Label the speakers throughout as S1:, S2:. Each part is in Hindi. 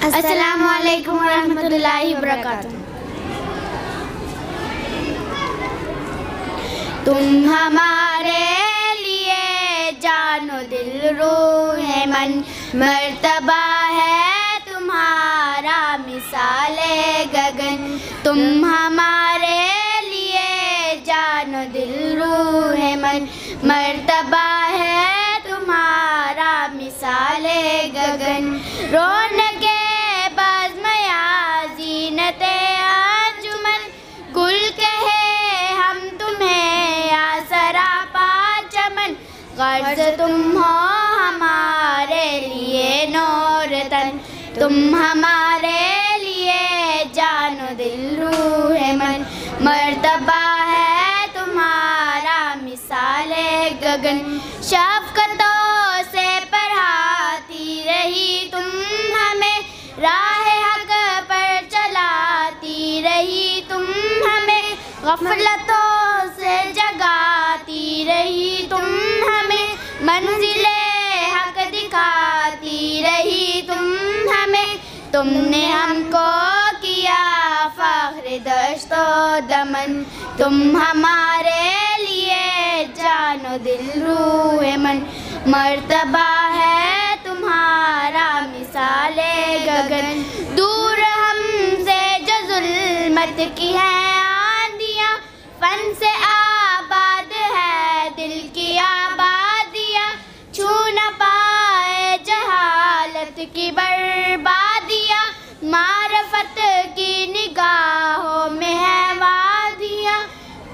S1: अस्सलामु अलैकुम रहमतुल्लाहि व बरकातुहू। तुम हमारे लिए जानो दिल रूह है मन, मर्तबा है तुम्हारा मिसाले गगन। तुम हमारे लिए जानो दिल रूह है मन, मर्तबा है तुम्हारा मिसाले गगन। रौनके बाज़मया ज़ीनते अंजुमन, गुल कहे हम तुम्हें या सरापा चमन। गर्ज तुम हो हमारे लिए नूर तन, तुम हमारे लिए जानो दिल रूह है मन, मर्तबा है तुम्हारा मिसाले गगन। शफ़क़तों से पढ़ाती रही तुम हमें, राह हक पर चलाती रही तुम हमें। ग़फ़लतों से जगाती रही तुम हमें, मंज़िले हक दिखाती रही तुम हमें। तुमने हमको किया फ़ख्र दश्तो दमन, तुम हमारे लिए जानो दिल रूह है मन, मर्तबा है तुम्हारा मिसाले गगन। दूर हमसे जो ज़ुल्मत की है आंधियाँ, फन से आबाद है दिल की आबादियाँ। छू न पाए जहालत की बर्बादियाँ, मारफत की निगाहों में है वादियाँ।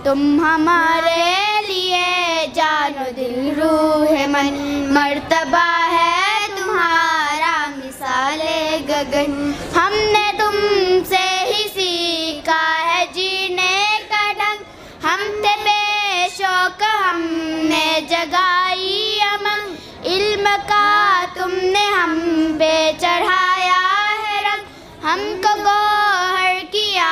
S1: तुम हमारे लिए जानो दिल रूह है मन, मर्तबा है तुम्हारा मिसाले गगन। हमने तुमसे ही सीखा है जीने का ढंग, हम थे बेशौक हमने जगाई अमंग। इल्म का तुमने हम पे चढ़ाया है रंग, हमको गौहर किया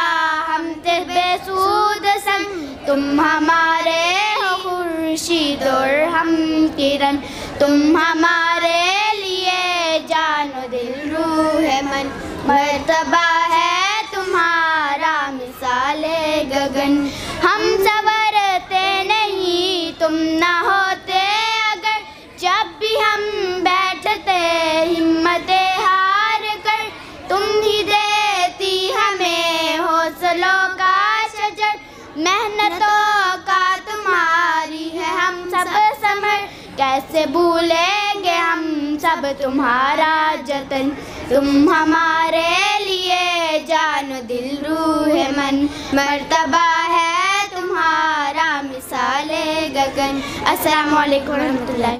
S1: हम थे बेसूद संग। तुम हमारे हो खुर्शीद और हम किरण, तुम हमारे लिए जानो दिल रूह है मन, मर्तबा है तुम्हारा मिसाले गगन। हम संवरते नहीं तुम न होते अगर, जब भी हम बैठते हिम्मते हार कर। तुम ही देती हमें हौसलों का शजर, मेहनतों का तुम्हारी है हम सब समर। कैसे भूलेंगे हम सब तुम्हारा जतन, तुम हमारे लिए जानो दिल रूह है मन, मर्तबा है तुम्हारा मिसाले गगन। अस्सलामु अलैकुम रहमतुल्लाह।